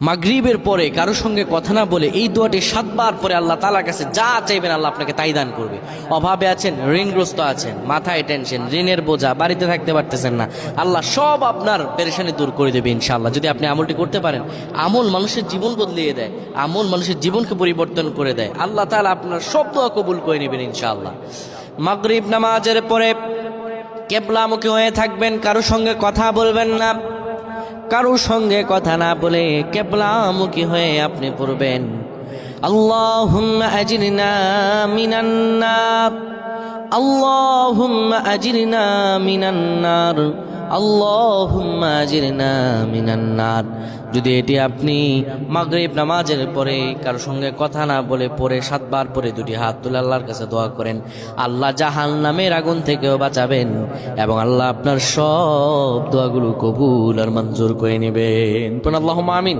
মাগরিবের পরে কারো সঙ্গে কথা না বলে এই দোয়াটি 7 বার পরে আল্লাহ তাআলার কাছে যা চাইবেন আল্লাহ আপনাকে তাই দান করবে। অভাবে আছেন, ঋণগ্রস্ত আছেন, মাথায় টেনশন, ঋণের বোঝা, বাড়িতে থাকতে পারতেছেন না, আল্লাহ সব আপনার পেরেশানি দূর করে দেবে ইনশাআল্লাহ, যদি আপনি আমলটি করতে পারেন। আমল মানুষের জীবন বদলিয়ে দেয়, আমল মানুষের জীবনকে পরিবর্তন করে দেয়। আল্লাহ তাআলা আপনার সব দোয়া কবুল করে নেবেন ইনশাআল্লাহ। মাগরিব নামাজের পরে কিবলামুখী হয়ে থাকবেন, কারো সঙ্গে কথা বলবেন না, কারো সঙ্গে কথা না বলে কিবলামুখী হয়ে আপনি পড়বেন আল্লাহুম্মা আজরিনা মিনান নার, আল্লাহুম্মা আজরিনা মিনান নার, আল্লাহুম্মা আজরিনা মিনান নার। যদি এটি আপনি মাগরিব নামাজের পরে কারো সঙ্গে কথা না বলে পড়ে 7 বার পরে দুটি হাত তুলে আল্লাহর কাছে দোয়া করেন, আল্লাহ জাহান্নামের আগুন থেকেও বাঁচাবেন এবং আল্লাহ আপনার সব দোয়াগুলো কবুল আর মঞ্জুর করে নেবেন। আল্লাহুম্মা আমিন।